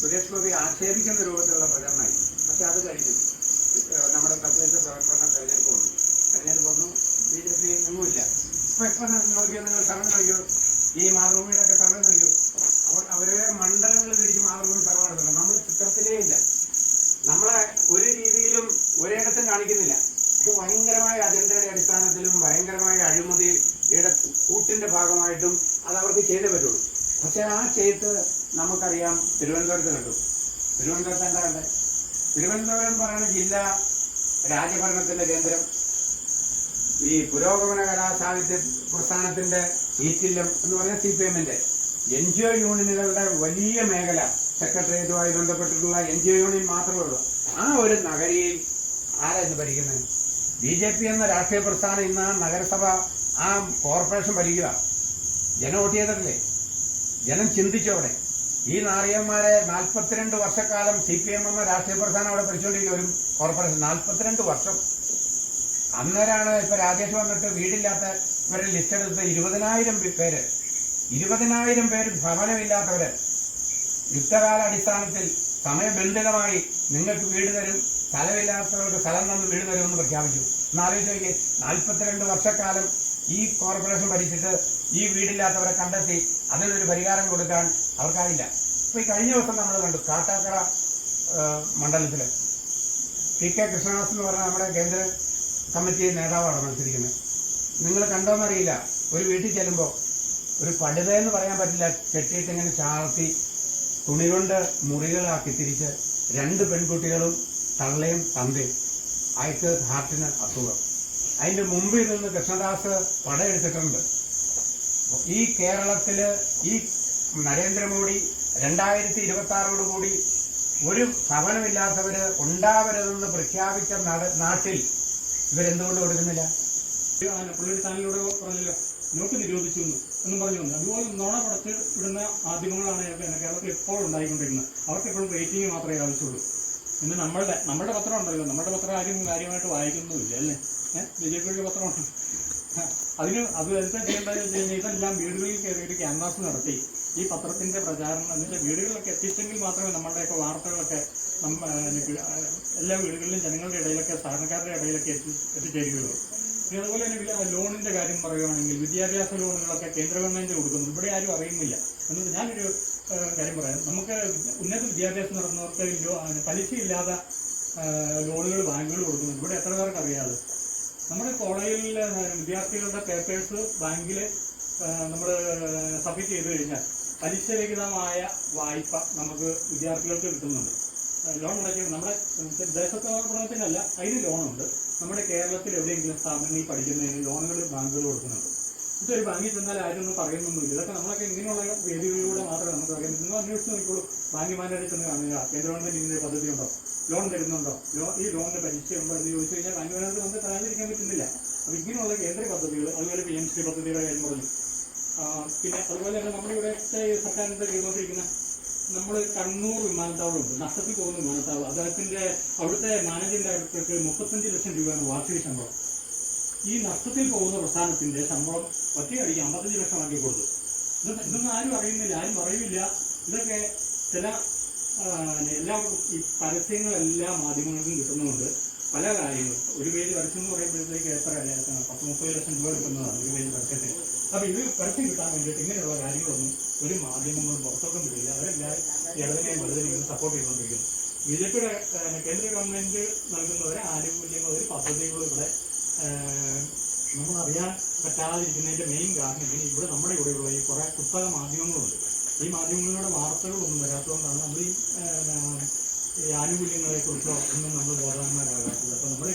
സുരേഷ് ഗോപി ആക്ഷേപിക്കുന്ന രൂപത്തിലുള്ള പ്രചരണമായി. പക്ഷെ അത് കഴിഞ്ഞു. നമ്മുടെ തദ്ദേശ സ്വയംഭരണ തെരഞ്ഞെടുപ്പ് വന്നു. BJP ഒന്നുമില്ല. ഇപ്പം നോക്കിയോ, നിങ്ങൾ സർവേ നോക്കിയോ, ഈ മാതൃഭൂമിയുടെയൊക്കെ സർവേ നോക്കിയോ, അവരെ മണ്ഡലങ്ങൾ തിരിച്ച് മാതൃഭൂമി സർവേ നടത്തുന്നത് നമ്മൾ ചിത്രത്തിലേ ഇല്ല. നമ്മളെ ഒരു രീതിയിലും ഒരിടത്തും കാണിക്കുന്നില്ല. ഇത് ഭയങ്കരമായ അജണ്ടയുടെ അടിസ്ഥാനത്തിലും ഭയങ്കരമായ അഴിമതിയുടെ കൂട്ടിന്റെ ഭാഗമായിട്ടും അത് അവർക്ക് ചെയ്തേ പറ്റുള്ളൂ. പക്ഷെ ആ ചെയ്ത് നമുക്കറിയാം തിരുവനന്തപുരത്ത് കണ്ടു. തിരുവനന്തപുരത്ത് എന്താ കണ്ടത്? തിരുവനന്തപുരം പറയുന്ന ജില്ല രാജഭരണത്തിന്റെ കേന്ദ്രം, ഈ പുരോഗമന കലാസാഹിത്യ പ്രസ്ഥാനത്തിന്റെ ഈറ്റില്ലം എന്ന് പറഞ്ഞ CPM-ന്റെ NGO യൂണിയനുകളുടെ വലിയ മേഖല, സെക്രട്ടേറിയറ്റുമായി ബന്ധപ്പെട്ടിട്ടുള്ള NGO യൂണിയൻ മാത്രമേ ഉള്ളൂ. ആ ഒരു നഗരിയിൽ ആരായിരുന്നു ഭരിക്കുന്നത്? BJP എന്ന രാഷ്ട്രീയ പ്രസ്ഥാനം ഇന്ന് ആ നഗരസഭ, ആ കോർപ്പറേഷൻ ഭരിക്കുക. ജനം വോട്ട് ചെയ്തിട്ടില്ലേ? ജനം ചിന്തിച്ചോടെ ഈ നാറിയന്മാരെ 42 വർഷക്കാലം CPM എന്ന രാഷ്ട്രീയ പ്രസ്ഥാനം അവിടെ ഭരിച്ചുകൊണ്ടിരിക്കുന്ന ഒരു കോർപ്പറേഷൻ 42 വർഷം. അന്നേരമാണ് ഇപ്പൊ രാജേഷ് വന്നിട്ട് വീടില്ലാത്ത ഇവരെ ലിസ്റ്റ് എടുത്ത് 20,000 പേര് 20,000 പേര് ഭവനമില്ലാത്തവര് യുദ്ധകാല അടിസ്ഥാനത്തിൽ സമയബന്ധിതമായി നിങ്ങൾക്ക് വീട് തരും, സ്ഥലമില്ലാത്തവർക്ക് സ്ഥലം തന്ന് വീട് തരുമെന്ന് പ്രഖ്യാപിച്ചു. എന്നാലോചിച്ച് നോക്കിയേ, 42 വർഷക്കാലം ഈ കോർപ്പറേഷൻ ഭരിച്ചിട്ട് ഈ വീടില്ലാത്തവരെ കണ്ടെത്തി അതിനൊരു പരിഹാരം കൊടുക്കാൻ അവർക്കായില്ല. ഇപ്പൊ ഈ കഴിഞ്ഞ ദിവസം നമ്മൾ കണ്ടു, കാട്ടാക്കട മണ്ഡലത്തില് PK കൃഷ്ണദാസ് എന്ന് പറഞ്ഞ നമ്മുടെ കേന്ദ്ര കമ്മിറ്റി നേതാവാണ് മത്സരിക്കുന്നത്. നിങ്ങൾ കണ്ടോന്നറിയില്ല, ഒരു വീട്ടിൽ ചെല്ലുമ്പോൾ ഒരു പടുതയെന്ന് പറയാൻ പറ്റില്ല, കെട്ടിയിട്ട് ഇങ്ങനെ ചാർത്തി തുണി കൊണ്ട് മുറികളാക്കി തിരിച്ച് 2 പെൺകുട്ടികളും തള്ളയും തന്തയും, അയക്ക് ഹാർട്ടിന് അസുഖം. അതിന്റെ മുമ്പിൽ നിന്ന് കൃഷ്ണദാസ് പടയെടുത്തിട്ടുണ്ട്. ഈ കേരളത്തില് ഈ നരേന്ദ്രമോദി 2026 കൂടി ഒരു ഭവനമില്ലാത്തവര് ഉണ്ടാവരുതെന്ന് പ്രഖ്യാപിച്ച നാട്ടിൽ ഇവരെന്തുകൊണ്ട് കൊടുക്കുന്നില്ല? പുള്ളിയുടെ ചാനലിലൂടെ പറഞ്ഞല്ലോ, നോട്ട് നിരോധിച്ചു എന്നും പറഞ്ഞുകൊണ്ട് അതുപോലെ നുണ പടച്ച് വിടുന്ന മാധ്യമങ്ങളാണ് കേരളത്തിൽ എപ്പോഴും ഉണ്ടായിക്കൊണ്ടിരുന്നത്. അവർക്ക് എപ്പോഴും റേറ്റിംഗ് മാത്രമേ ആവശ്യമുള്ളൂ. പിന്നെ നമ്മുടെ പത്രം ഉണ്ടല്ലോ, നമ്മുടെ പത്രം ആരും കാര്യമായിട്ട് വായിക്കുന്നുമില്ല അല്ലേ? BJPയുടെ പത്രമാണ്. അത് എന്താ ചെയ്യേണ്ടതെന്ന് വെച്ച് കഴിഞ്ഞാൽ ഇതെല്ലാം വീടുകളിൽ കയറിയിട്ട് ക്യാൻവാസ് നടത്തി ഈ പത്രത്തിന്റെ പ്രചാരണം എന്നിട്ട് വീടുകളിലൊക്കെ എത്തിച്ചെങ്കിൽ മാത്രമേ നമ്മുടെയൊക്കെ വാർത്തകളൊക്കെ എല്ലാ വീടുകളിലും ജനങ്ങളുടെ ഇടയിലൊക്കെ സാധാരണക്കാരുടെ ഇടയിലൊക്കെ എത്തിച്ചേരുകയുള്ളൂ. പിന്നെ അതുപോലെ തന്നെ ലോണിന്റെ കാര്യം പറയുകയാണെങ്കിൽ വിദ്യാഭ്യാസ ലോണുകളൊക്കെ കേന്ദ്ര ഗവൺമെന്റ് കൊടുക്കുന്നു, ഇവിടെ ആരും അറിയുന്നില്ല. എന്നിട്ട് ഞാനൊരു കാര്യം പറയാം, നമുക്ക് ഉന്നത വിദ്യാഭ്യാസം നടന്നവർക്ക് പലിശയില്ലാതെ ലോണുകൾ ബാങ്കുകൾ കൊടുക്കുന്നുണ്ട്. ഇവിടെ എത്ര പേർക്ക് അറിയാതെ? നമ്മുടെ കോളേജിലെ വിദ്യാർത്ഥികളുടെ പേപ്പേഴ്സ് ബാങ്കിൽ നമ്മൾ സബ്മിറ്റ് ചെയ്ത് കഴിഞ്ഞാൽ പലിശരഹിതമായ വായ്പ നമുക്ക് വിദ്യാർത്ഥികൾക്ക് കിട്ടുന്നുണ്ട്. ലോൺ അടയ്ക്കുക നമ്മുടെ ദേശപ്രവർത്തനത്തിനല്ല, അതിന് ലോണുണ്ട്. നമ്മുടെ കേരളത്തിൽ എവിടെയെങ്കിലും സ്ഥാപനങ്ങളിൽ പഠിക്കുന്നതിന് ലോണുകൾ ബാങ്കുകൾ കൊടുക്കുന്നുണ്ട്. ഇതൊരു ബാങ്കിൽ ചെന്നാൽ ആരും ഒന്നും പറയുന്നൊന്നുമില്ല. ഇതൊക്കെ നമ്മളൊക്കെ ഇങ്ങനെയുള്ള വേദികളിലൂടെ മാത്രമേ നമുക്ക് അറിയാം. നിങ്ങൾ അന്വേഷിച്ച് നോക്കിക്കോളൂ, ബാങ്ക് മാനേജർ ചെന്ന് കാണുക, കേന്ദ്ര ഗവൺമെന്റ് ഇങ്ങനെ പദ്ധതി ഉണ്ടോ, ലോൺ തരുന്നുണ്ടോ, ഈ ലോണിന്റെ പലിശയുണ്ടോ എന്ന് ചോദിച്ചു കഴിഞ്ഞാൽ ബാങ്ക് മാനേജർ നമുക്ക് തരാതിരിക്കാൻ പറ്റുന്നില്ല. അപ്പോൾ ഇങ്ങനെയുള്ള കേന്ദ്ര പദ്ധതികൾ, അതുപോലെ PMC പദ്ധതിയുടെ കാര്യം പറഞ്ഞു. പിന്നെ അതുപോലെ തന്നെ നമ്മുടെ ഇവിടുത്തെ സർക്കാരിന്റെ ചെയ്തുകൊണ്ടിരിക്കുന്ന നമ്മൾ കണ്ണൂർ വിമാനത്താവളമുണ്ട്, നഷ്ടത്തിൽ പോകുന്ന വിമാനത്താവളം. അദ്ദേഹത്തിന്റെ അവിടുത്തെ മാനേജിംഗ് ഡയറക്ടർക്ക് 35 ലക്ഷം രൂപയാണ് വാർഷിക ശമ്പളം. ഈ നഷ്ടത്തിൽ പോകുന്ന പ്രസ്ഥാനത്തിന്റെ ശമ്പളം ഒറ്റയടിക്ക് 55 ലക്ഷമാക്കി കൊടുത്തു. ഇതൊന്നും ആരും അറിയുന്നില്ല, ആരും പറയില്ല. ഇതൊക്കെ ചില എല്ലാവർക്കും ഈ പരസ്യങ്ങളെല്ലാം മാധ്യമങ്ങൾക്കും കിട്ടുന്നുണ്ട്. പല കാര്യങ്ങളും ഒരു പേജ് പരസ്യം എന്ന് പറയുമ്പോഴത്തേക്ക് എത്ര 10-30 ലക്ഷം രൂപ കിട്ടുന്നതാണ് ഒരു പേജ് പരസ്യത്തിന്. അപ്പൊ ഇത് പരസ്യം കിട്ടാൻ വേണ്ടിയിട്ട് ഇങ്ങനെയുള്ള കാര്യങ്ങളൊന്നും ഒരു മാധ്യമങ്ങളും പുറത്തോട്ടും വിടില്ല. അവരെല്ലാം ഇടതിനെയും വലുതിനെയും സപ്പോർട്ട് ചെയ്തുകൊണ്ടിരിക്കുന്നു. BJPയുടെ കേന്ദ്ര ഗവൺമെന്റ് നൽകുന്നവരെ ആനുകൂല്യങ്ങളും ഒരു പദ്ധതികളും ഇവിടെ നമ്മൾ അറിയാൻ പറ്റാതിരിക്കുന്നതിന്റെ മെയിൻ കാരണം ഇവിടെ നമ്മുടെ ഇവിടെയുള്ള ഈ കുറെ പുസ്തക മാധ്യമങ്ങളുണ്ട്. ഈ മാധ്യമങ്ങളിലൂടെ വാർത്തകളൊന്നും വരാത്തതുകൊണ്ടാണ് നമ്മൾ ഈ ആനുകൂല്യങ്ങളെ കുറിച്ചോ ഒന്നും നമ്മൾ ബോധവാന്മാരാകാത്തത്. അപ്പൊ നമ്മൾ